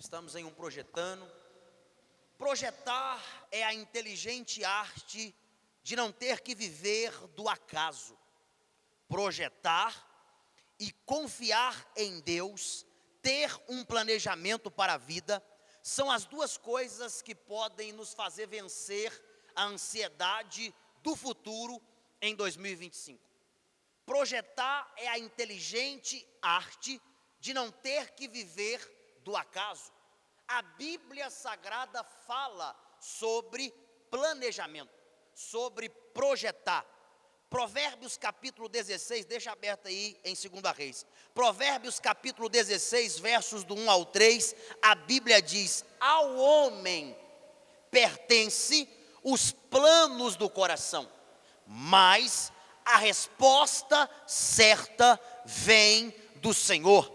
Estamos em um projetando. Projetar é a inteligente arte de não ter que viver do acaso. Projetar e confiar em Deus, ter um planejamento para a vida, são as duas coisas que podem nos fazer vencer a ansiedade do futuro em 2025. Projetar é a inteligente arte de não ter que viver do acaso. A Bíblia Sagrada fala sobre planejamento, sobre projetar. Provérbios capítulo 16, deixa aberto aí em 2 Reis. Provérbios capítulo 16, versos do 1 ao 3, a Bíblia diz: ao homem pertence os planos do coração, mas a resposta certa vem do Senhor.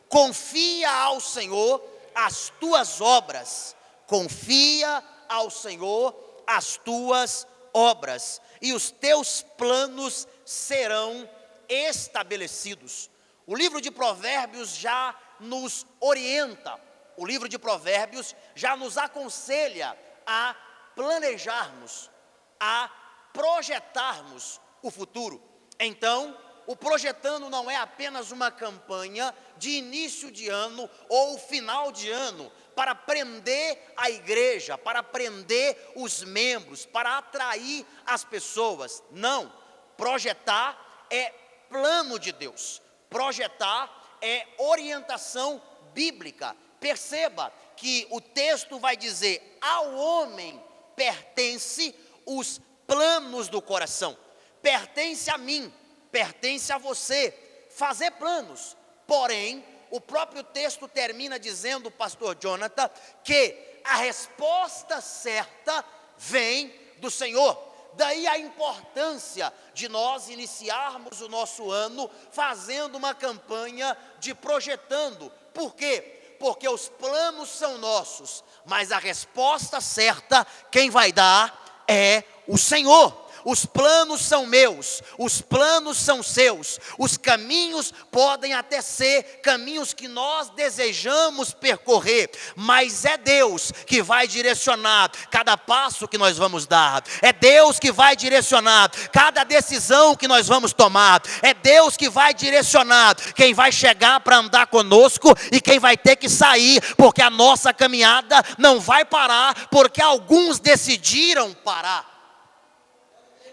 Confia ao Senhor as tuas obras, confia ao Senhor as tuas obras, e os teus planos serão estabelecidos. O livro de Provérbios já nos orienta, o livro de Provérbios já nos aconselha a planejarmos, a projetarmos o futuro. Então, o projetando não é apenas uma campanha de início de ano ou final de ano para prender a igreja, para prender os membros, para atrair as pessoas. Não, projetar é plano de Deus, projetar é orientação bíblica. Perceba que o texto vai dizer: ao homem pertence os planos do coração. Pertence a mim, pertence a você fazer planos. Porém, o próprio texto termina dizendo, pastor Jonathan, que a resposta certa vem do Senhor. Daí a importância de nós iniciarmos o nosso ano fazendo uma campanha de projetando. Por quê? Porque os planos são nossos, mas a resposta certa quem vai dar é o Senhor. Os planos são meus, os planos são seus, os caminhos podem até ser caminhos que nós desejamos percorrer, mas é Deus que vai direcionar cada passo que nós vamos dar, é Deus que vai direcionar cada decisão que nós vamos tomar, é Deus que vai direcionar quem vai chegar para andar conosco e quem vai ter que sair, porque a nossa caminhada não vai parar, porque alguns decidiram parar.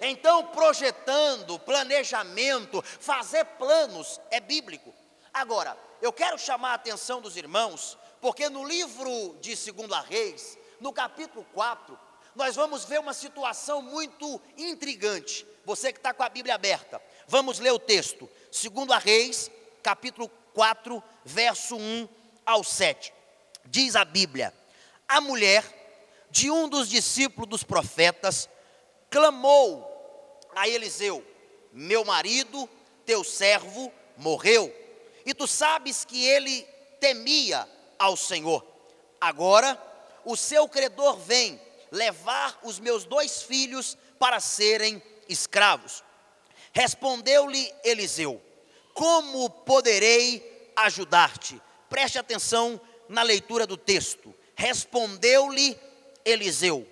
Então, projetando, planejamento, fazer planos é bíblico. Agora, eu quero chamar a atenção dos irmãos, porque no livro de 2 Reis, no capítulo 4, nós vamos ver uma situação muito intrigante. Você que está com a Bíblia aberta, vamos ler o texto. 2 Reis, capítulo 4, verso 1 ao 7. Diz a Bíblia: a mulher de um dos discípulos dos profetas clamou a Eliseu: meu marido, teu servo, morreu, e tu sabes que ele temia ao Senhor. Agora o seu credor vem levar os meus 2 filhos para serem escravos. Respondeu-lhe Eliseu: como poderei ajudar-te? Preste atenção na leitura do texto. Respondeu-lhe Eliseu: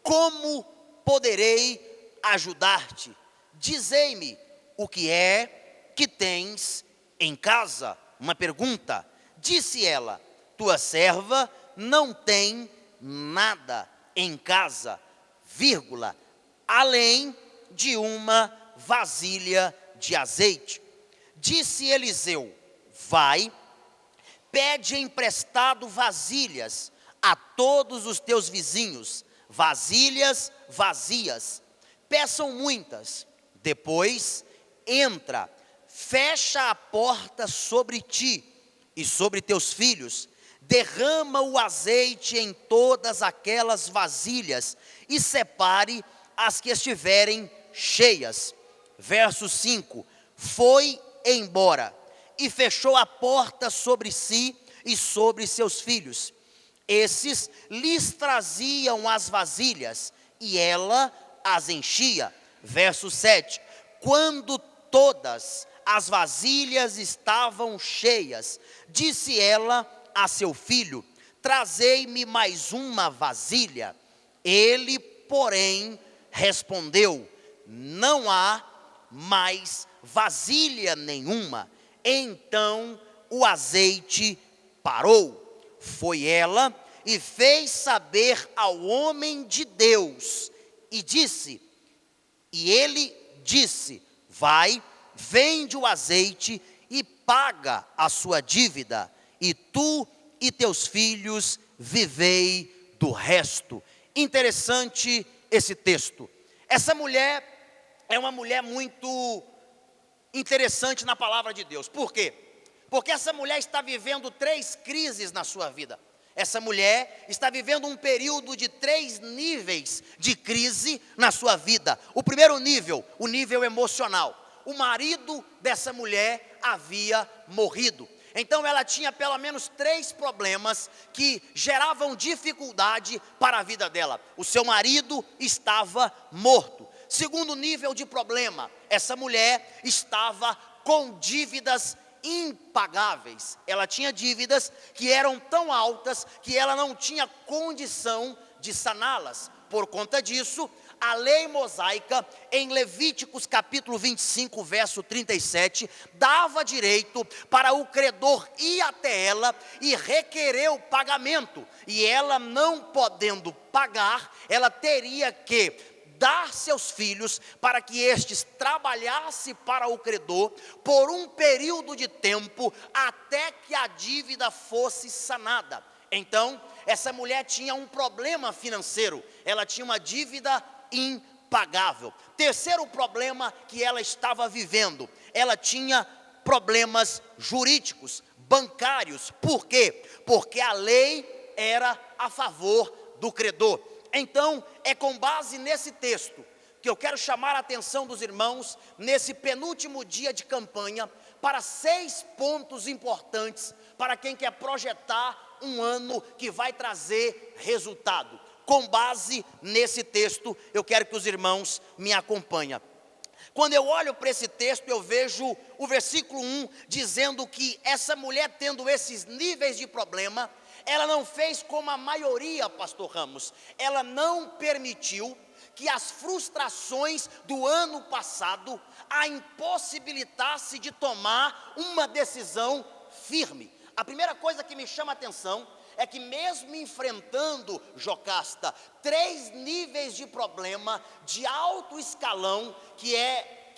como poderei ajudar-te? Dizei-me o que é que tens em casa. Uma pergunta. Disse ela: tua serva não tem nada em casa, vírgula, além de uma vasilha de azeite. Disse Eliseu: vai, pede emprestado vasilhas a todos os teus vizinhos, vasilhas vazias, peçam muitas. Depois entra, fecha a porta sobre ti e sobre teus filhos, derrama o azeite em todas aquelas vasilhas e separe as que estiverem cheias. Verso 5: foi embora e fechou a porta sobre si e sobre seus filhos. Esses lhes traziam as vasilhas e ela as enchia. Verso 7: quando todas as vasilhas estavam cheias, disse ela a seu filho: trazei-me mais uma vasilha. Ele, porém, respondeu: não há mais vasilha nenhuma. Então o azeite parou. Foi ela e fez saber ao homem de Deus, e ele disse: vai, vende o azeite e paga a sua dívida, e tu e teus filhos vivei do resto. Interessante esse texto. Essa mulher é uma mulher muito interessante na palavra de Deus. Por quê? Porque essa mulher está vivendo 3 crises na sua vida. Essa mulher está vivendo um período de 3 níveis de crise na sua vida. O primeiro nível, o nível emocional. O marido dessa mulher havia morrido. Então ela tinha pelo menos 3 problemas que geravam dificuldade para a vida dela. O seu marido estava morto. Segundo nível de problema, essa mulher estava com dívidas impagáveis. Ela tinha dívidas que eram tão altas que ela não tinha condição de saná-las. Por conta disso, a lei mosaica, em Levíticos capítulo 25, verso 37, dava direito para o credor ir até ela e requerer o pagamento. E ela, não podendo pagar, ela teria que dar seus filhos para que estes trabalhassem para o credor por um período de tempo até que a dívida fosse sanada. Então, essa mulher tinha um problema financeiro, ela tinha uma dívida impagável. Terceiro problema que ela estava vivendo, ela tinha problemas jurídicos, bancários. Por quê? Porque a lei era a favor do credor. Então, é com base nesse texto que eu quero chamar a atenção dos irmãos, nesse penúltimo dia de campanha, para 6 pontos importantes para quem quer projetar um ano que vai trazer resultado. Com base nesse texto, eu quero que os irmãos me acompanhem. Quando eu olho para esse texto, eu vejo o versículo 1 dizendo que essa mulher, tendo esses níveis de problema, ela não fez como a maioria, pastor Ramos. Ela não permitiu que as frustrações do ano passado a impossibilitasse de tomar uma decisão firme. A primeira coisa que me chama a atenção é que, mesmo enfrentando, Jocasta, 3 níveis de problema de alto escalão, que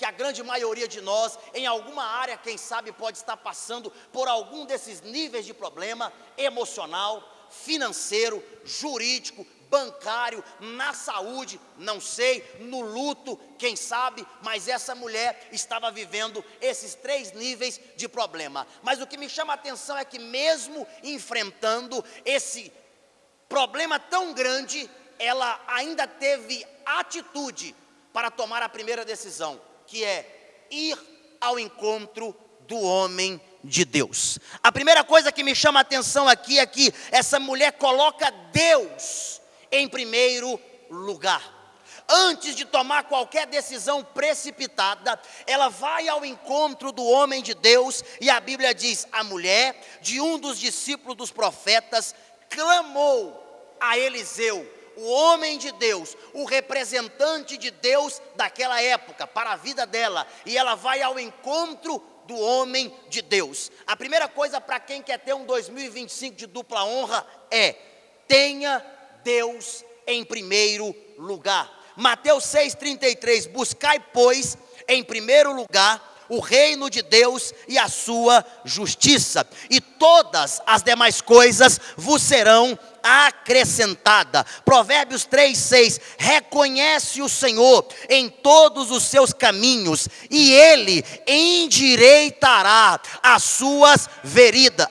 a grande maioria de nós, em alguma área, quem sabe, pode estar passando por algum desses níveis de problema emocional, financeiro, jurídico, bancário, na saúde, não sei, no luto, quem sabe, mas essa mulher estava vivendo esses 3 níveis de problema. Mas o que me chama a atenção é que, mesmo enfrentando esse problema tão grande, ela ainda teve atitude para tomar a primeira decisão, que é ir ao encontro do homem de Deus. A primeira coisa que me chama a atenção aqui é que essa mulher coloca Deus em primeiro lugar. Antes de tomar qualquer decisão precipitada, ela vai ao encontro do homem de Deus, e a Bíblia diz: a mulher de um dos discípulos dos profetas clamou a Eliseu, o homem de Deus, o representante de Deus daquela época, para a vida dela, e ela vai ao encontro do homem de Deus. A primeira coisa para quem quer ter um 2025 de dupla honra é: tenha Deus em primeiro lugar. Mateus 6,33, buscai, pois, em primeiro lugar o reino de Deus e a sua justiça, e todas as demais coisas vos serão acrescentada. Provérbios 3:6, reconhece o Senhor em todos os seus caminhos, e Ele endireitará as suas veredas.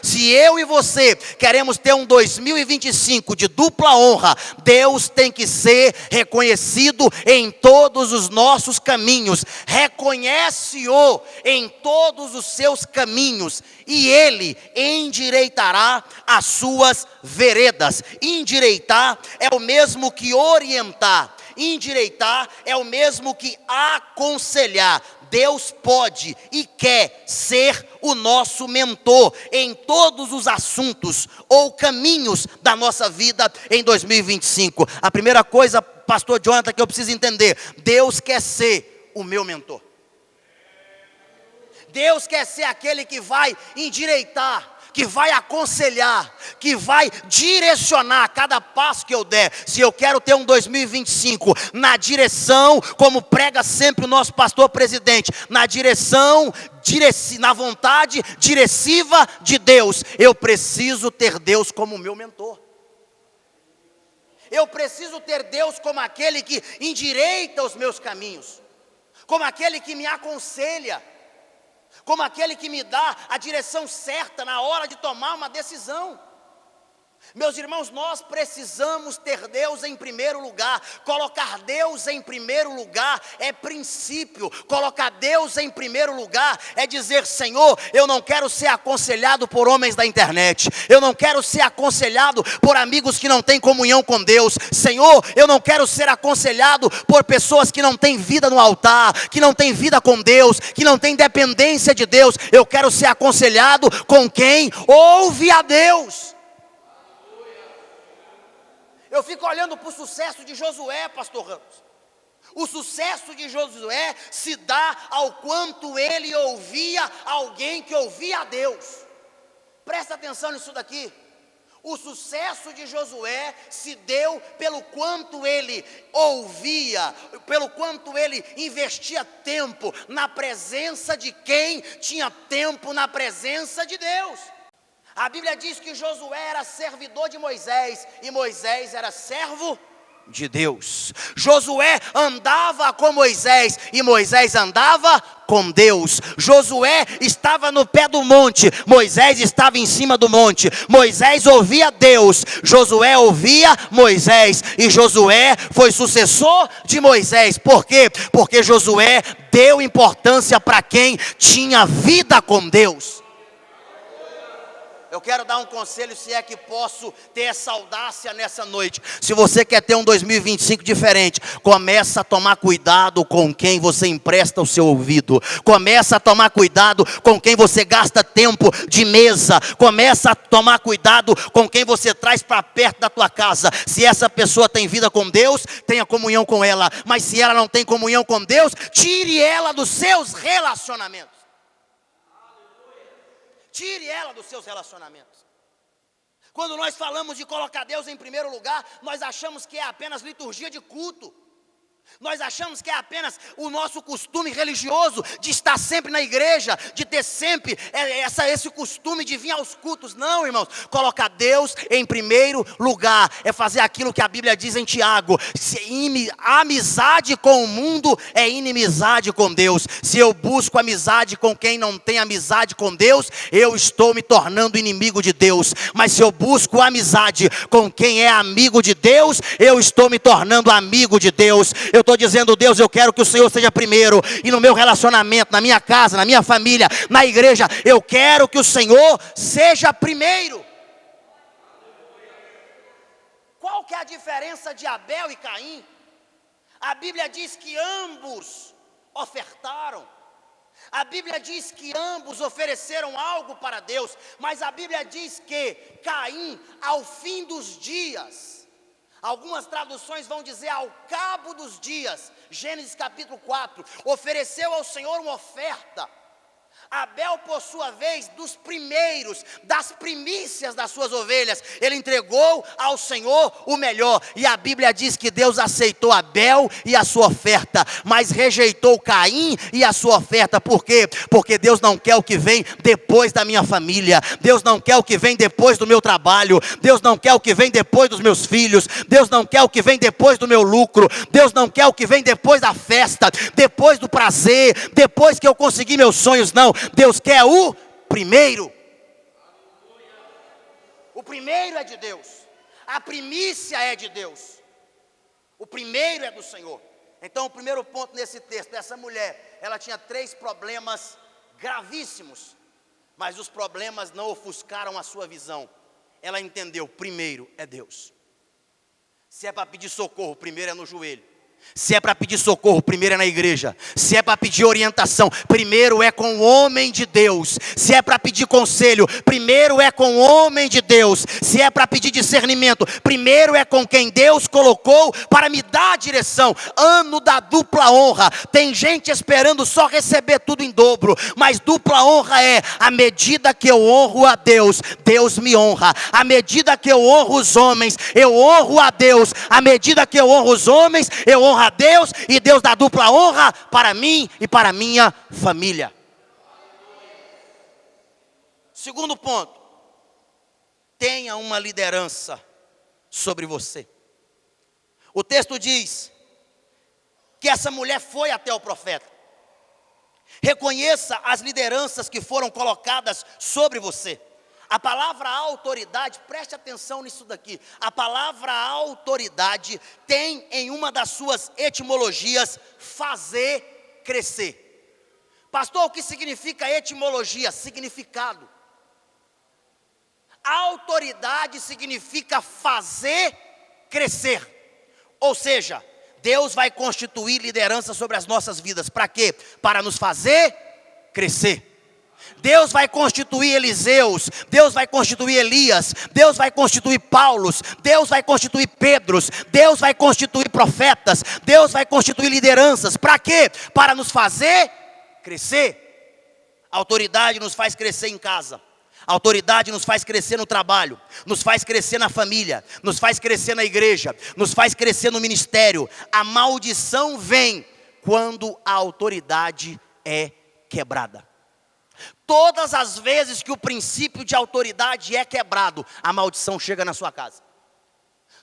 Se eu e você queremos ter um 2025 de dupla honra, Deus tem que ser reconhecido em todos os nossos caminhos. Reconhece-o em todos os seus caminhos, e Ele endireitará as suas veredas. Endireitar é o mesmo que orientar. Endireitar é o mesmo que aconselhar. Deus pode e quer ser o nosso mentor em todos os assuntos ou caminhos da nossa vida em 2025. A primeira coisa, pastor Jonathan, que eu preciso entender: Deus quer ser o meu mentor. Deus quer ser aquele que vai endireitar, que vai aconselhar, que vai direcionar cada passo que eu der. Se eu quero ter um 2025 na direção, como prega sempre o nosso pastor presidente, na direção, na vontade diretiva de Deus, eu preciso ter Deus como meu mentor. Eu preciso ter Deus como aquele que endireita os meus caminhos, como aquele que me aconselha, como aquele que me dá a direção certa na hora de tomar uma decisão. Meus irmãos, nós precisamos ter Deus em primeiro lugar. Colocar Deus em primeiro lugar é princípio. Colocar Deus em primeiro lugar é dizer: Senhor, eu não quero ser aconselhado por homens da internet. Eu não quero ser aconselhado por amigos que não têm comunhão com Deus. Senhor, eu não quero ser aconselhado por pessoas que não têm vida no altar, que não têm vida com Deus, que não têm dependência de Deus. Eu quero ser aconselhado com quem ouve a Deus. Eu fico olhando para o sucesso de Josué, pastor Ramos. O sucesso de Josué se dá ao quanto ele ouvia alguém que ouvia a Deus. Presta atenção nisso daqui. O sucesso de Josué se deu pelo quanto ele ouvia, pelo quanto ele investia tempo na presença de quem tinha tempo na presença de Deus. A Bíblia diz que Josué era servidor de Moisés e Moisés era servo de Deus. Josué andava com Moisés e Moisés andava com Deus. Josué estava no pé do monte, Moisés estava em cima do monte. Moisés ouvia Deus, Josué ouvia Moisés, e Josué foi sucessor de Moisés. Por quê? Porque Josué deu importância para quem tinha vida com Deus. Eu quero dar um conselho, se é que posso ter essa audácia nessa noite. Se você quer ter um 2025 diferente, começa a tomar cuidado com quem você empresta o seu ouvido. Começa a tomar cuidado com quem você gasta tempo de mesa. Começa a tomar cuidado com quem você traz para perto da tua casa. Se essa pessoa tem vida com Deus, tenha comunhão com ela. Mas se ela não tem comunhão com Deus, tire ela dos seus relacionamentos. Tire ela dos seus relacionamentos. Quando nós falamos de colocar Deus em primeiro lugar, nós achamos que é apenas liturgia de culto. Nós achamos que é apenas o nosso costume religioso de estar sempre na igreja, de ter sempre esse costume de vir aos cultos. Não, irmãos, colocar Deus em primeiro lugar é fazer aquilo que a Bíblia diz em Tiago: amizade com o mundo é inimizade com Deus. Se eu busco amizade com quem não tem amizade com Deus, eu estou me tornando inimigo de Deus. Mas se eu busco amizade com quem é amigo de Deus, eu estou me tornando amigo de Deus. Eu estou dizendo: Deus, eu quero que o Senhor seja primeiro, e no meu relacionamento, na minha casa, na minha família, na igreja, eu quero que o Senhor seja primeiro. Qual que é a diferença de Abel e Caim? A Bíblia diz que ambos ofertaram. A Bíblia diz que ambos ofereceram algo para Deus, mas a Bíblia diz que Caim, ao fim dos dias, algumas traduções vão dizer ao cabo dos dias, Gênesis capítulo 4, ofereceu ao Senhor uma oferta. Abel, por sua vez, dos primeiros, das primícias das suas ovelhas, ele entregou ao Senhor o melhor. E a Bíblia diz que Deus aceitou Abel e a sua oferta, mas rejeitou Caim e a sua oferta. Por quê? Porque Deus não quer o que vem depois da minha família. Deus não quer o que vem depois do meu trabalho. Deus não quer o que vem depois dos meus filhos. Deus não quer o que vem depois do meu lucro. Deus não quer o que vem depois da festa, depois do prazer, depois que eu conseguir meus sonhos. Não, Deus quer o primeiro. O primeiro é de Deus. A primícia é de Deus. O primeiro é do Senhor. Então, o primeiro ponto nesse texto, essa mulher, ela tinha 3 problemas gravíssimos, mas os problemas não ofuscaram a sua visão. Ela entendeu: primeiro é Deus. Se é para pedir socorro, primeiro é no joelho. Se é para pedir socorro, primeiro é na igreja. Se é para pedir orientação, primeiro é com o homem de Deus. Se é para pedir conselho, primeiro é com o homem de Deus. Se é para pedir discernimento, primeiro é com quem Deus colocou para me dar a direção. Ano da dupla honra. Tem gente esperando só receber tudo em dobro, mas dupla honra é: à medida que eu honro a Deus, Deus me honra. À medida que eu honro os homens, eu honro a Deus. À medida que eu honro os homens, eu honro a Deus, e Deus dá dupla honra para mim e para minha família. Segundo ponto: tenha uma liderança sobre você. O texto diz que essa mulher foi até o profeta. Reconheça as lideranças que foram colocadas sobre você. A palavra autoridade, preste atenção nisso daqui. A palavra autoridade tem em uma das suas etimologias fazer crescer. Pastor, o que significa etimologia? Significado. Autoridade significa fazer crescer. Ou seja, Deus vai constituir liderança sobre as nossas vidas. Para quê? Para nos fazer crescer. Deus vai constituir Eliseus, Deus vai constituir Elias, Deus vai constituir Paulos, Deus vai constituir Pedros, Deus vai constituir profetas, Deus vai constituir lideranças. Para quê? Para nos fazer crescer. A autoridade nos faz crescer em casa. A autoridade nos faz crescer no trabalho, nos faz crescer na família, nos faz crescer na igreja, nos faz crescer no ministério. A maldição vem quando a autoridade é quebrada. Todas as vezes que o princípio de autoridade é quebrado, a maldição chega na sua casa.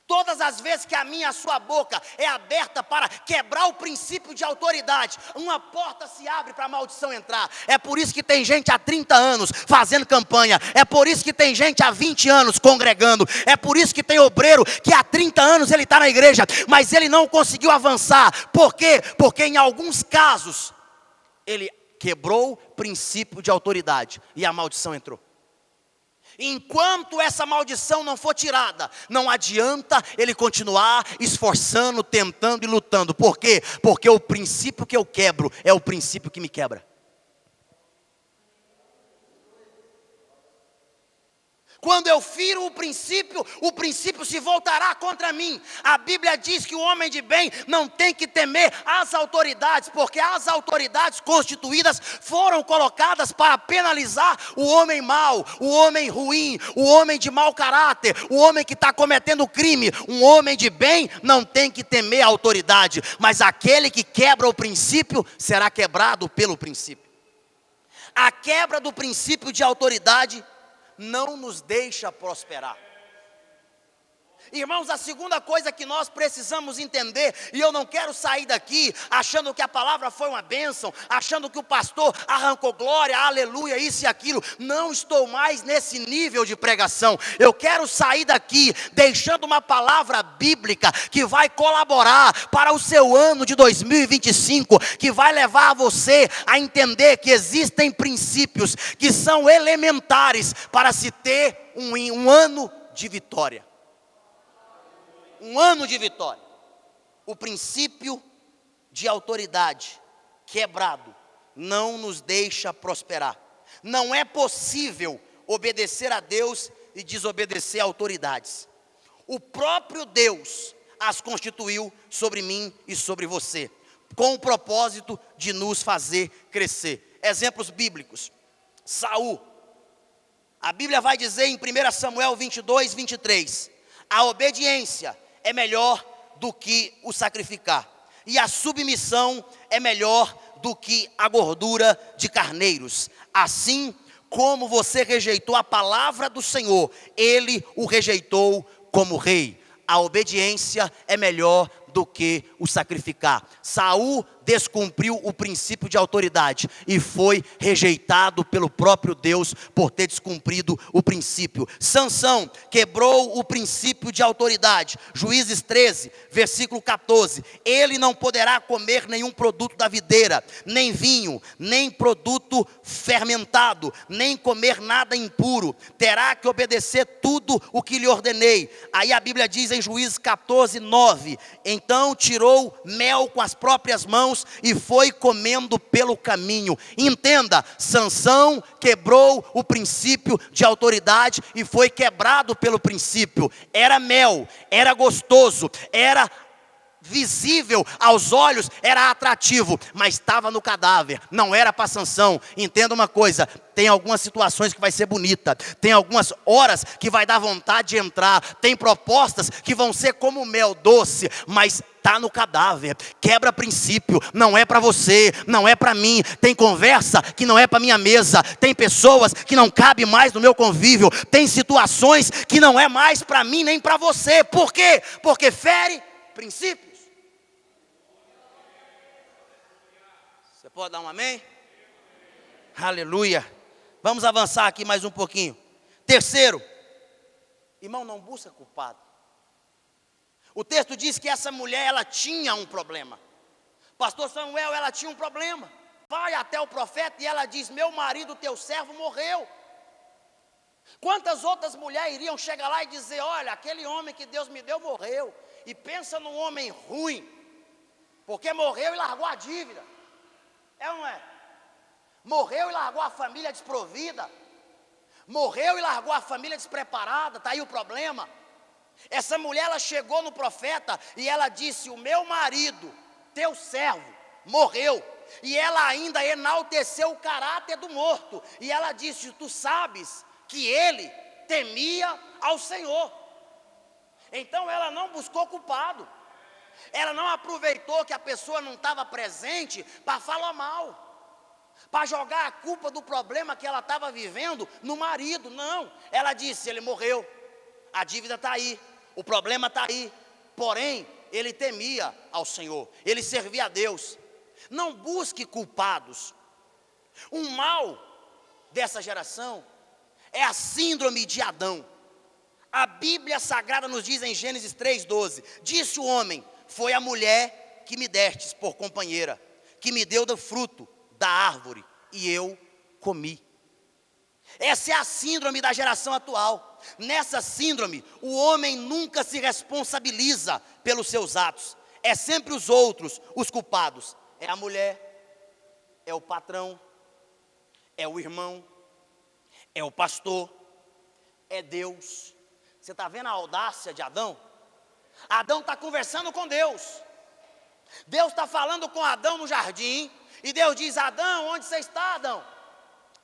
Todas as vezes que a minha e a sua boca é aberta para quebrar o princípio de autoridade, uma porta se abre para a maldição entrar. É por isso que tem gente há 30 anos fazendo campanha. É por isso que tem gente há 20 anos congregando. É por isso que tem obreiro que há 30 anos ele está na igreja, mas ele não conseguiu avançar. Por quê? Porque em alguns casos ele quebrou o princípio de autoridade e a maldição entrou. Enquanto essa maldição não for tirada, não adianta ele continuar esforçando, tentando e lutando. Por quê? Porque o princípio que eu quebro é o princípio que me quebra. Quando eu firo o princípio se voltará contra mim. A Bíblia diz que o homem de bem não tem que temer as autoridades, porque as autoridades constituídas foram colocadas para penalizar o homem mau, o homem ruim, o homem de mau caráter, o homem que está cometendo crime. Um homem de bem não tem que temer a autoridade, mas aquele que quebra o princípio será quebrado pelo princípio. A quebra do princípio de autoridade não nos deixa prosperar. Irmãos, a segunda coisa que nós precisamos entender, e eu não quero sair daqui achando que a palavra foi uma bênção, achando que o pastor arrancou glória, aleluia, isso e aquilo. Não estou mais nesse nível de pregação. Eu quero sair daqui deixando uma palavra bíblica que vai colaborar para o seu ano de 2025, que vai levar você a entender que existem princípios que são elementares para se ter um ano de vitória. Um ano de vitória. O princípio de autoridade quebrado não nos deixa prosperar. Não é possível obedecer a Deus e desobedecer a autoridades. O próprio Deus as constituiu sobre mim e sobre você, com o propósito de nos fazer crescer. Exemplos bíblicos. Saul. A Bíblia vai dizer em 1 Samuel 22, 23, a obediência é melhor do que o sacrificar, e a submissão é melhor do que a gordura de carneiros. Assim como você rejeitou a palavra do Senhor, ele o rejeitou como rei. A obediência é melhor do que o sacrificar. Saul descumpriu o princípio de autoridade e foi rejeitado pelo próprio Deus por ter descumprido o princípio. Sansão quebrou o princípio de autoridade. Juízes 13, versículo 14. Ele não poderá comer nenhum produto da videira, nem vinho, nem produto fermentado, nem comer nada impuro. Terá que obedecer tudo o que lhe ordenei. Aí a Bíblia diz em Juízes 14, 9. Então tirou mel com as próprias mãos e foi comendo pelo caminho. Entenda, Sansão quebrou o princípio de autoridade e foi quebrado pelo princípio. Era mel, era gostoso, era visível aos olhos, era atrativo, mas estava no cadáver, não era para Sansão. Entenda uma coisa, tem algumas situações que vai ser bonita, tem algumas horas que vai dar vontade de entrar, tem propostas que vão ser como mel doce, mas está no cadáver. Quebra princípio, não é para você, não é para mim. Tem conversa que não é para minha mesa, tem pessoas que não cabem mais no meu convívio, tem situações que não é mais para mim nem para você. Por quê? Porque fere princípios. Você pode dar um amém? Aleluia. Vamos avançar aqui mais um pouquinho. Terceiro, irmão, não busca culpado. O texto diz que essa mulher, ela tinha um problema. Pastor Samuel, ela tinha um problema. Vai até o profeta e ela diz: meu marido, teu servo, morreu. Quantas outras mulheres iriam chegar lá e dizer: olha, aquele homem que Deus me deu morreu. E pensa num homem ruim, porque morreu e largou a dívida. É ou não é? Morreu e largou a família desprovida. Morreu e largou a família despreparada. Está aí o problema. Essa mulher, ela chegou no profeta e ela disse: o meu marido, teu servo, morreu. E ela ainda enalteceu o caráter do morto. E ela disse: tu sabes que ele temia ao Senhor. Então ela não buscou culpado. Ela não aproveitou que a pessoa não estava presente para falar mal, para jogar a culpa do problema que ela estava vivendo no marido. Não, ela disse: ele morreu, a dívida está aí, o problema está aí. Porém, ele temia ao Senhor, ele servia a Deus. Não busque culpados. Um mal dessa geração é a síndrome de Adão. A Bíblia Sagrada nos diz em Gênesis 3,12: disse o homem: foi a mulher que me destes por companheira, que me deu do fruto da árvore, e eu comi. Essa é a síndrome da geração atual. Nessa síndrome, o homem nunca se responsabiliza pelos seus atos. É sempre os outros os culpados. É a mulher, é o patrão, é o irmão, é o pastor, é Deus. Você está vendo a audácia de Adão? Adão está conversando com Deus. Deus está falando com Adão no jardim. E Deus diz: Adão, onde você está, Adão?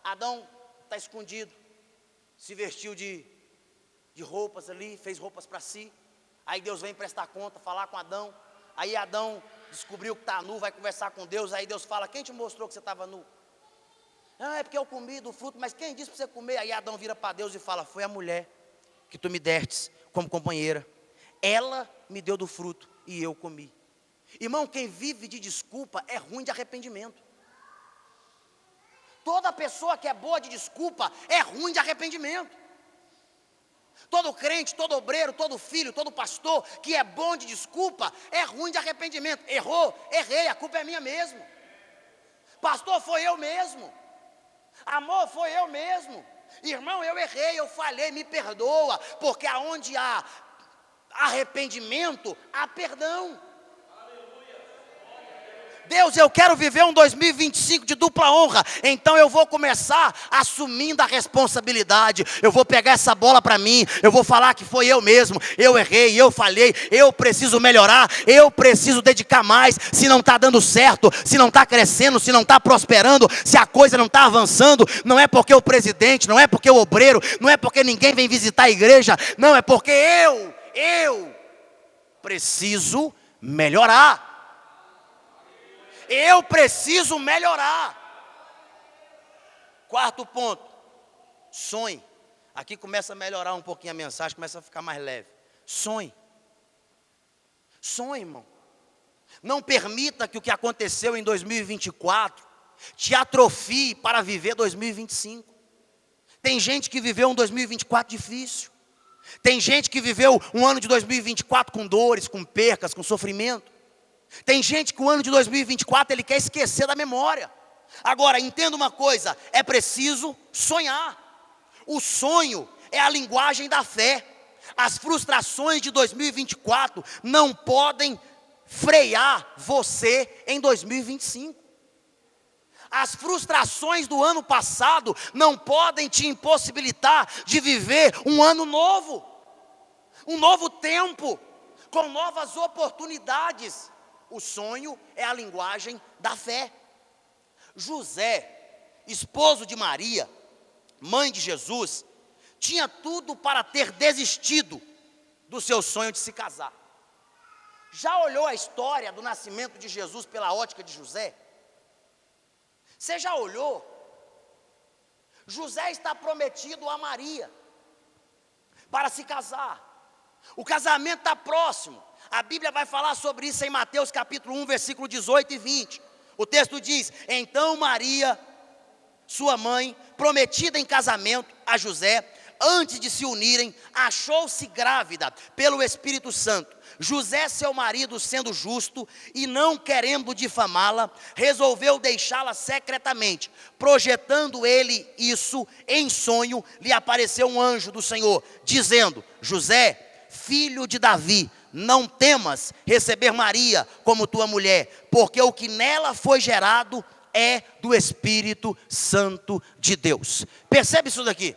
Adão está escondido. Se vestiu de roupas ali, fez roupas para si. Aí Deus vem prestar conta, falar com Adão. Aí Adão descobriu que está nu, vai conversar com Deus. Aí Deus fala: quem te mostrou que você estava nu? Ah, é porque eu comi do fruto, mas quem disse para você comer? Aí Adão vira para Deus e fala: foi a mulher que tu me destes como companheira. Ela me deu do fruto e eu comi. Irmão, quem vive de desculpa é ruim de arrependimento. Toda pessoa que é boa de desculpa é ruim de arrependimento. Todo crente, todo obreiro, todo filho, todo pastor que é bom de desculpa é ruim de arrependimento. Errou, errei, a culpa é minha mesmo. Pastor, foi eu mesmo. Amor, foi eu mesmo. Irmão, eu errei, eu falhei, me perdoa. Porque aonde há arrependimento, há perdão. Deus, eu quero viver um 2025 de dupla honra. Então eu vou começar assumindo a responsabilidade. Eu vou pegar essa bola para mim. Eu vou falar que foi eu mesmo. Eu errei, eu falhei. Eu preciso melhorar. Eu preciso dedicar mais. Se não está dando certo, se não está crescendo, se não está prosperando, se a coisa não está avançando, não é porque o presidente, não é porque o obreiro, não é porque ninguém vem visitar a igreja. Não, é porque eu preciso melhorar. Eu preciso melhorar. Quarto ponto, sonhe. Aqui começa a melhorar um pouquinho a mensagem, começa a ficar mais leve. Sonhe. Sonhe, irmão. Não permita que o que aconteceu em 2024 te atrofie para viver 2025. Tem gente que viveu um 2024 difícil. Tem gente que viveu um ano de 2024 com dores, com percas, com sofrimento. Tem gente que o ano de 2024 ele quer esquecer da memória. Agora, entenda uma coisa, é preciso sonhar. O sonho é a linguagem da fé. As frustrações de 2024 não podem frear você em 2025. As frustrações do ano passado não podem te impossibilitar de viver um ano novo. Um novo tempo, com novas oportunidades. O sonho é a linguagem da fé. José, esposo de Maria, mãe de Jesus, tinha tudo para ter desistido do seu sonho de se casar. Já olhou a história do nascimento de Jesus pela ótica de José? Você já olhou? José está prometido a Maria para se casar. O casamento está próximo. A Bíblia vai falar sobre isso em Mateus capítulo 1, versículo 18 e 20. O texto diz: então Maria, sua mãe, prometida em casamento a José, antes de se unirem, achou-se grávida pelo Espírito Santo. José, seu marido, sendo justo e não querendo difamá-la, resolveu deixá-la secretamente. Projetando ele isso em sonho, lhe apareceu um anjo do Senhor, dizendo: José, filho de Davi, não temas receber Maria como tua mulher, porque o que nela foi gerado é do Espírito Santo de Deus. Percebe isso daqui?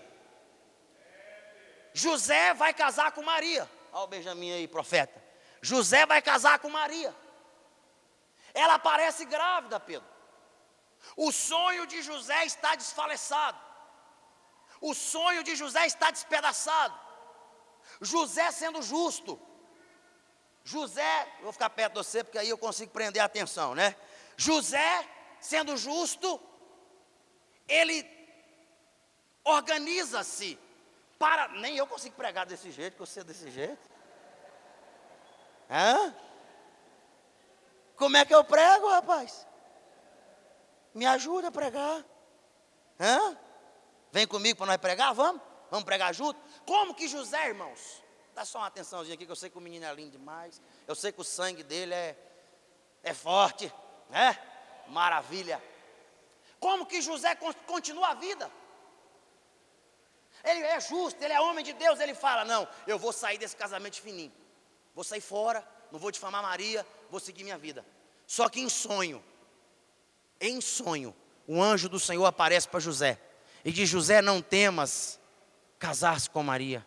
José vai casar com Maria. Olha o Benjamin aí, profeta. José vai casar com Maria. Ela aparece grávida, Pedro. O sonho de José está desfaleçado. O sonho de José está despedaçado. José sendo justo. José, eu vou ficar perto de você porque aí eu consigo prender a atenção, né? José sendo justo, ele organiza-se para... Nem eu consigo pregar desse jeito, que eu sei desse jeito. Hã? Como é que eu prego, rapaz? Me ajuda a pregar. Hã? Vem comigo para nós pregar, vamos? Vamos pregar junto? Como que José, irmãos? Dá só uma atençãozinha aqui, que eu sei que o menino é lindo demais. Eu sei que o sangue dele é forte, né? Maravilha. Como que José continua a vida? Ele é justo, ele é homem de Deus. Ele fala: não, eu vou sair desse casamento fininho. Vou sair fora, não vou difamar Maria, vou seguir minha vida. Só que em sonho, o anjo do Senhor aparece para José e diz: José, não temas casar-se com Maria,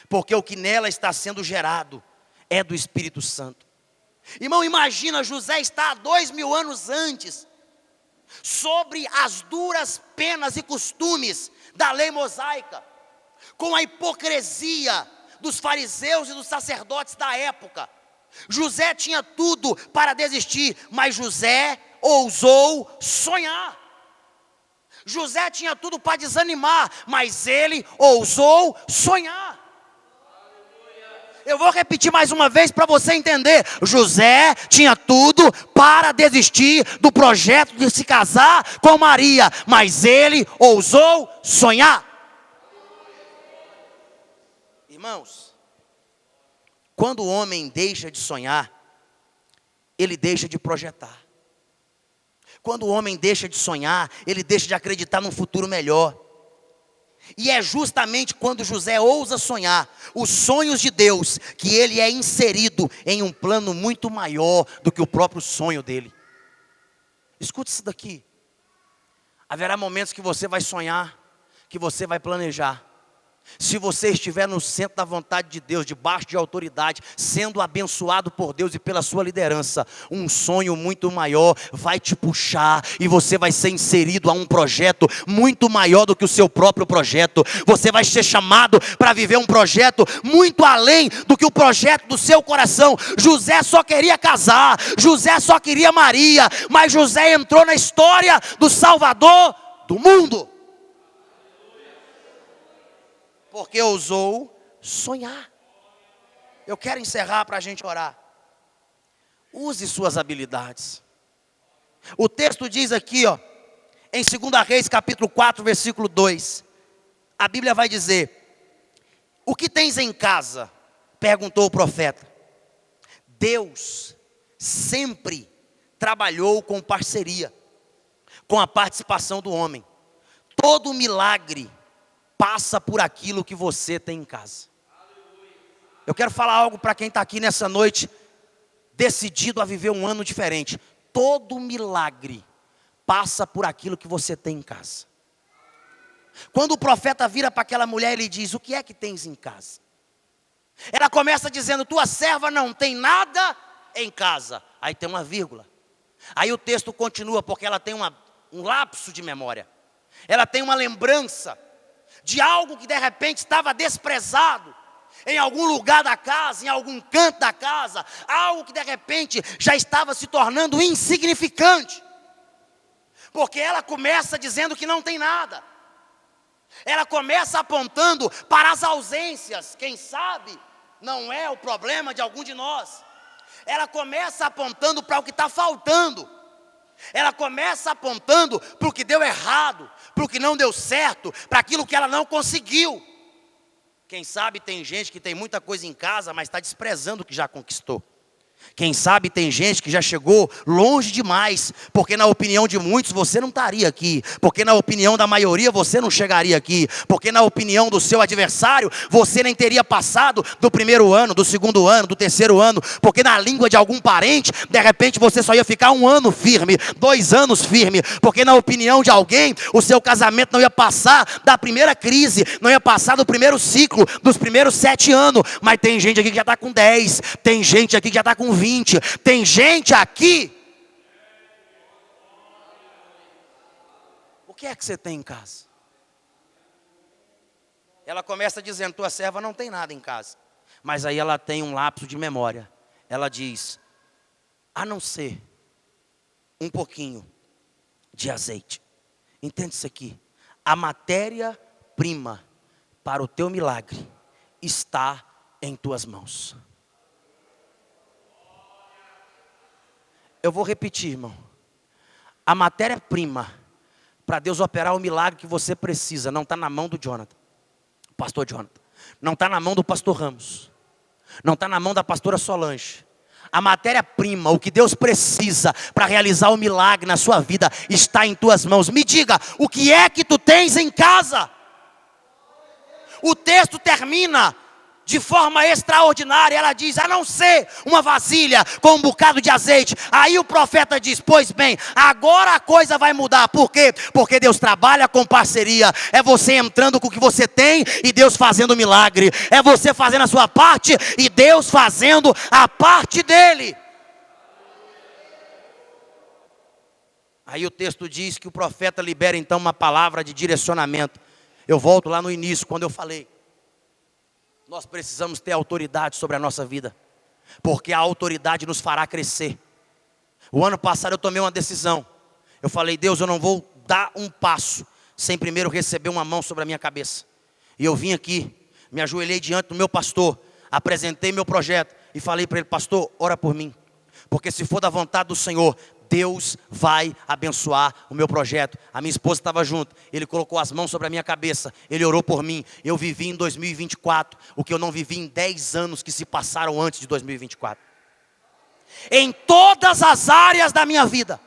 porque o que nela está sendo gerado é do Espírito Santo. Irmão, imagina, José está há 2000 anos antes, sobre as duras penas e costumes da lei mosaica, com a hipocrisia dos fariseus e dos sacerdotes da época. José tinha tudo para desistir, mas José ousou sonhar. José tinha tudo para desanimar, mas ele ousou sonhar. Eu vou repetir mais uma vez para você entender. José tinha tudo para desistir do projeto de se casar com Maria, mas ele ousou sonhar. Irmãos, quando o homem deixa de sonhar, ele deixa de projetar. Quando o homem deixa de sonhar, ele deixa de acreditar num futuro melhor. E é justamente quando José ousa sonhar os sonhos de Deus, que ele é inserido em um plano muito maior do que o próprio sonho dele. Escute isso daqui. Haverá momentos que você vai sonhar, que você vai planejar. Se você estiver no centro da vontade de Deus, debaixo de autoridade, sendo abençoado por Deus e pela sua liderança, um sonho muito maior vai te puxar e você vai ser inserido a um projeto muito maior do que o seu próprio projeto. Você vai ser chamado para viver um projeto muito além do que o projeto do seu coração. José só queria casar, José só queria Maria, mas José entrou na história do Salvador do mundo. Porque ousou sonhar. Eu quero encerrar para a gente orar. Use suas habilidades. O texto diz aqui, ó, em 2 Reis, capítulo 4, versículo 2. A Bíblia vai dizer: o que tens em casa? Perguntou o profeta. Deus sempre trabalhou com parceria, com a participação do homem. Todo milagre passa por aquilo que você tem em casa. Eu quero falar algo para quem está aqui nessa noite, decidido a viver um ano diferente. Todo milagre passa por aquilo que você tem em casa. Quando o profeta vira para aquela mulher, ele diz: o que é que tens em casa? Ela começa dizendo: tua serva não tem nada em casa. Aí tem uma vírgula. Aí o texto continua, porque ela tem um lapso de memória. Ela tem uma lembrança de algo que de repente estava desprezado em algum lugar da casa, em algum canto da casa. Algo que de repente já estava se tornando insignificante. Porque ela começa dizendo que não tem nada. Ela começa apontando para as ausências. Quem sabe não é o problema de algum de nós. Ela começa apontando para o que está faltando. Ela começa apontando para o que deu errado, para o que não deu certo, para aquilo que ela não conseguiu. Quem sabe tem gente que tem muita coisa em casa, mas está desprezando o que já conquistou. Quem sabe tem gente que já chegou longe demais, porque na opinião de muitos você não estaria aqui, porque na opinião da maioria você não chegaria aqui, porque na opinião do seu adversário você nem teria passado do primeiro ano, do segundo ano, do terceiro ano, porque na língua de algum parente, de repente você só ia ficar 1 ano firme, 2 anos firme, porque na opinião de alguém o seu casamento não ia passar da primeira crise, não ia passar do primeiro ciclo, dos primeiros 7 anos, mas tem gente aqui que já está com 10, tem gente aqui que já está com 20, tem gente aqui. O que é que você tem em casa? Ela começa dizendo: tua serva não tem nada em casa. Mas aí ela tem um lapso de memória. Ela diz: a não ser um pouquinho de azeite. Entende isso aqui? A matéria-prima para o teu milagre está em tuas mãos. Eu vou repetir, irmão. A matéria-prima para Deus operar o milagre que você precisa não está na mão do Jonathan, pastor Jonathan. Não está na mão do pastor Ramos. Não está na mão da pastora Solange. A matéria-prima, o que Deus precisa para realizar o milagre na sua vida, está em tuas mãos. Me diga, o que é que tu tens em casa? O texto termina de forma extraordinária. Ela diz: a não ser uma vasilha com um bocado de azeite. Aí o profeta diz: pois bem, agora a coisa vai mudar. Por quê? Porque Deus trabalha com parceria. É você entrando com o que você tem e Deus fazendo milagre. É você fazendo a sua parte e Deus fazendo a parte dele. Aí o texto diz que o profeta libera então uma palavra de direcionamento. Eu volto lá no início, quando eu falei: nós precisamos ter autoridade sobre a nossa vida, porque a autoridade nos fará crescer. O ano passado eu tomei uma decisão. Eu falei: Deus, eu não vou dar um passo sem primeiro receber uma mão sobre a minha cabeça. E eu vim aqui, me ajoelhei diante do meu pastor, apresentei meu projeto e falei para ele: pastor, ora por mim, porque se for da vontade do Senhor, Deus vai abençoar o meu projeto. A minha esposa estava junto. Ele colocou as mãos sobre a minha cabeça. Ele orou por mim. Eu vivi em 2024 o que eu não vivi em 10 anos que se passaram antes de 2024. Em todas as áreas da minha vida.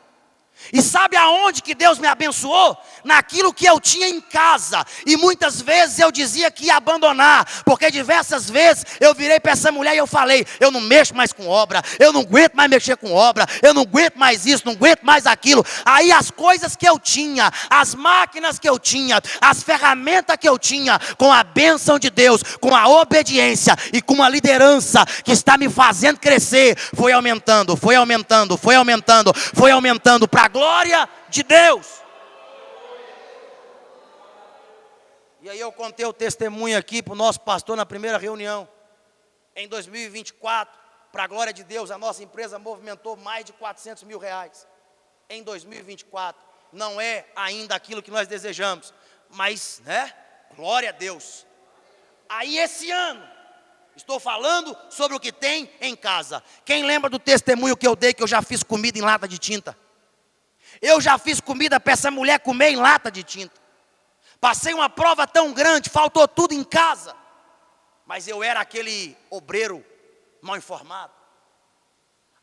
E sabe aonde que Deus me abençoou? Naquilo que eu tinha em casa. E muitas vezes eu dizia que ia abandonar, porque diversas vezes eu virei para essa mulher e eu falei: eu não mexo mais com obra, eu não aguento mais mexer com obra, eu não aguento mais isso, não aguento mais aquilo. Aí as coisas que eu tinha, as máquinas que eu tinha, as ferramentas que eu tinha, com a bênção de Deus, com a obediência e com a liderança que está me fazendo crescer, foi aumentando, foi aumentando, foi aumentando, foi aumentando, para a glória de Deus. E aí eu contei o testemunho aqui para o nosso pastor na primeira reunião. Em 2024, para a glória de Deus, a nossa empresa movimentou mais de 400 mil reais. Em 2024, não é ainda aquilo que nós desejamos, mas, glória a Deus. Aí esse ano, Estou falando sobre o que tem em casa. Quem lembra do testemunho que eu dei, que eu já fiz comida em lata de tinta? Eu já fiz comida para essa mulher comer em lata de tinta. Passei uma prova tão grande, faltou tudo em casa. Mas eu era aquele obreiro mal informado.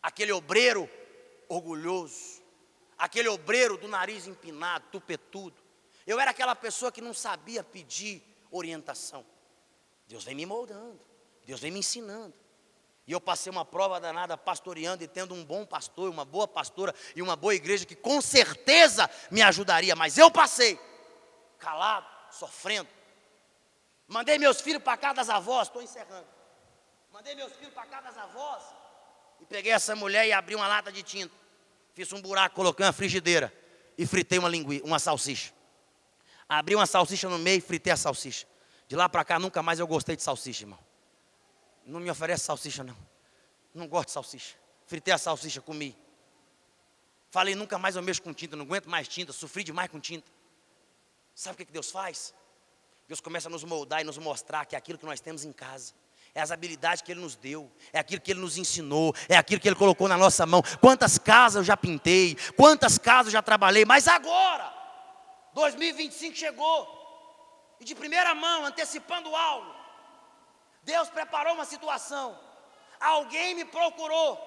Aquele obreiro orgulhoso. Aquele obreiro do nariz empinado, tupetudo. Eu era aquela pessoa que não sabia pedir orientação. Deus vem me moldando. Deus vem me ensinando. E eu passei uma prova danada pastoreando e tendo um bom pastor, uma boa pastora e uma boa igreja que com certeza me ajudaria. Mas eu passei, calado, sofrendo. Mandei meus filhos para casa das avós, estou encerrando. Mandei meus filhos para casa das avós e peguei essa mulher e abri uma lata de tinta. Fiz um buraco, coloquei uma frigideira e fritei uma salsicha. Abri uma salsicha no meio e fritei a salsicha. De lá para cá nunca mais eu gostei de salsicha, irmão. Não me oferece salsicha, não. Não gosto de salsicha. Fritei a salsicha, comi. Falei, nunca mais eu mexo com tinta, não aguento mais tinta, sofri demais com tinta. Sabe o que Deus faz? Deus começa a nos moldar e nos mostrar que é aquilo que nós temos em casa. É as habilidades que Ele nos deu, é aquilo que Ele nos ensinou, é aquilo que Ele colocou na nossa mão. Quantas casas eu já pintei, quantas casas eu já trabalhei, mas agora, 2025 chegou, e de primeira mão, antecipando algo, Deus preparou uma situação. Alguém me procurou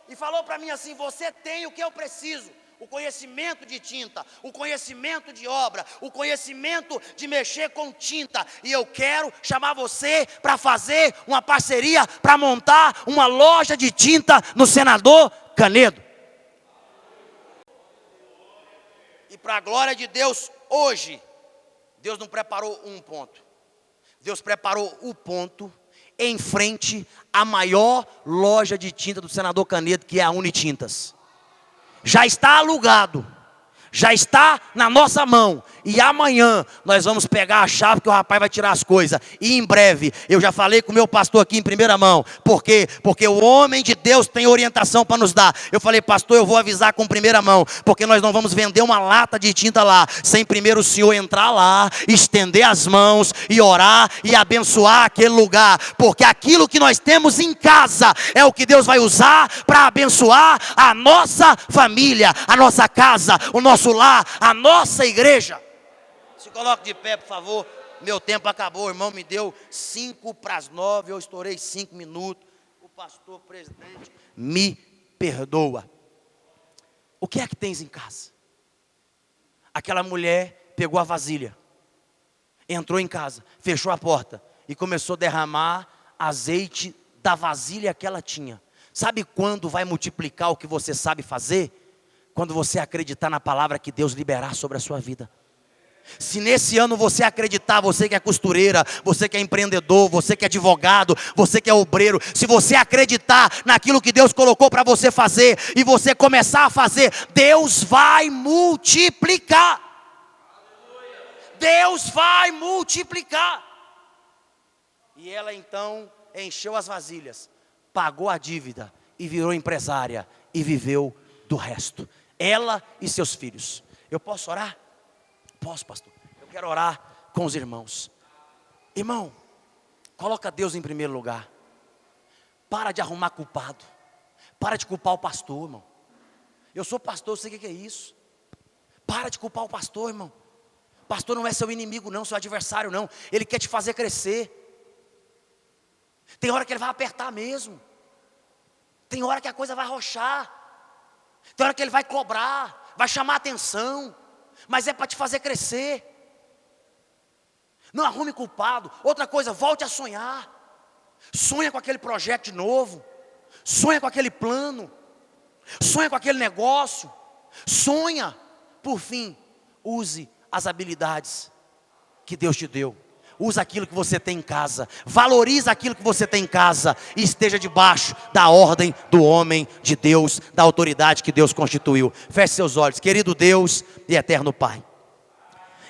e falou para mim assim: você tem o que eu preciso. O conhecimento de tinta, o conhecimento de obra, o conhecimento de mexer com tinta. E eu quero chamar você para fazer uma parceria, para montar uma loja de tinta no Senador Canedo. E para a glória de Deus, hoje, Deus não preparou um ponto. Deus preparou o ponto em frente à maior loja de tinta do Senador Canedo, que é a Unitintas. Já está alugado, já está na nossa mão. E amanhã nós vamos pegar a chave que o rapaz vai tirar as coisas. E em breve, eu já falei com o meu pastor aqui em primeira mão. Por quê? Porque o homem de Deus tem orientação para nos dar. Eu falei, pastor, eu vou avisar com primeira mão. Porque nós não vamos vender uma lata de tinta lá, sem primeiro o senhor entrar lá, estender as mãos e orar e abençoar aquele lugar. Porque aquilo que nós temos em casa é o que Deus vai usar para abençoar a nossa família, a nossa casa, o nosso lar, a nossa igreja. Se coloque de pé, por favor. Meu tempo acabou, o irmão me deu 8:55, eu estourei 5 minutos. O pastor presidente me perdoa. O que é que tens em casa? Aquela mulher pegou a vasilha, entrou em casa, fechou a porta e começou a derramar azeite da vasilha que ela tinha. Sabe quando vai multiplicar o que você sabe fazer? Quando você acreditar na palavra que Deus liberar sobre a sua vida. Se nesse ano você acreditar, você que é costureira, você que é empreendedor, você que é advogado, você que é obreiro, se você acreditar naquilo que Deus colocou para você fazer e você começar a fazer, Deus vai multiplicar. Deus vai multiplicar. E ela então encheu as vasilhas, pagou a dívida e virou empresária e viveu do resto. Ela e seus filhos. Eu posso orar? Posso, pastor. Eu quero orar com os irmãos. Irmão, coloca Deus em primeiro lugar. Para de arrumar culpado. Para de culpar o pastor, irmão. Eu sou pastor, eu sei o que é isso. Para de culpar o pastor, irmão. Pastor não é seu inimigo não, seu adversário não. Ele quer te fazer crescer. Tem hora que ele vai apertar mesmo. Tem hora que a coisa vai arrochar. Tem hora que ele vai cobrar, vai chamar atenção. Mas é para te fazer crescer. Não arrume culpado. Outra coisa, volte a sonhar. Sonha com aquele projeto de novo. Sonha com aquele plano. Sonha com aquele negócio. Sonha. Por fim, use as habilidades que Deus te deu. Usa aquilo que você tem em casa. Valoriza aquilo que você tem em casa. E esteja debaixo da ordem do homem de Deus, da autoridade que Deus constituiu. Feche seus olhos. Querido Deus e eterno Pai,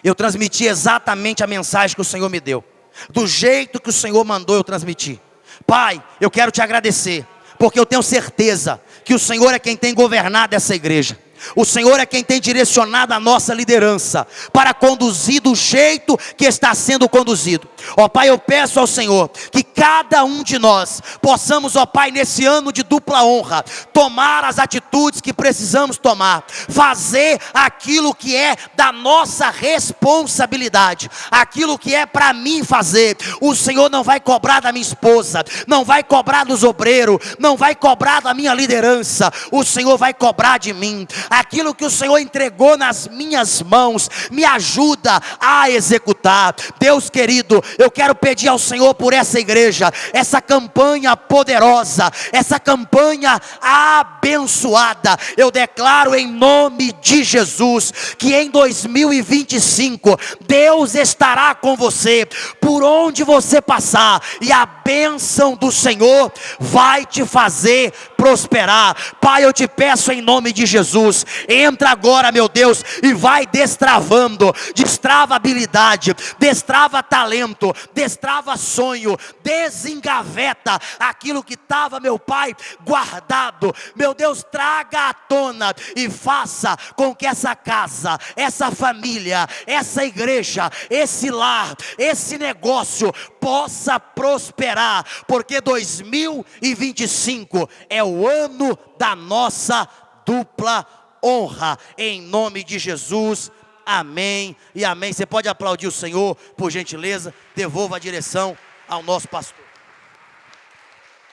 eu transmiti exatamente a mensagem que o Senhor me deu. Do jeito que o Senhor mandou eu transmitir. Pai, eu quero te agradecer, porque eu tenho certeza que o Senhor é quem tem governado essa igreja. O Senhor é quem tem direcionado a nossa liderança para conduzir do jeito que está sendo conduzido. Ó Pai, eu peço ao Senhor que cada um de nós possamos, ó Pai, nesse ano de dupla honra, tomar as atitudes que precisamos tomar, fazer aquilo que é da nossa responsabilidade, aquilo que é para mim fazer. O Senhor não vai cobrar da minha esposa, não vai cobrar dos obreiros, não vai cobrar da minha liderança, o Senhor vai cobrar de mim. Aquilo que o Senhor entregou nas minhas mãos, me ajuda a executar. Deus querido, eu quero pedir ao Senhor por essa igreja, essa campanha poderosa, essa campanha abençoada. Eu declaro em nome de Jesus, que em 2025, Deus estará com você, por onde você passar, e a bênção do Senhor vai te fazer prosperar. Pai, eu te peço em nome de Jesus, entra agora, meu Deus, e vai destravando, destrava habilidade, destrava talento, destrava sonho, desengaveta aquilo que estava, meu Pai, guardado. Meu Deus, traga à tona e faça com que essa casa, essa família, essa igreja, esse lar, esse negócio possa prosperar, porque 2025 é o ano da nossa dupla honra, em nome de Jesus, amém e amém. Você pode aplaudir o Senhor, por gentileza, devolva a direção ao nosso pastor.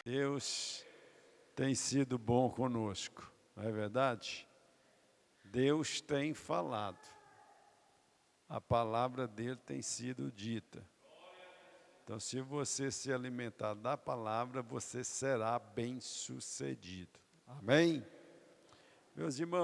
Deus tem sido bom conosco, não é verdade? Deus tem falado, a palavra dele tem sido dita. Então, se você se alimentar da palavra, você será bem-sucedido. Amém? Meus irmãos,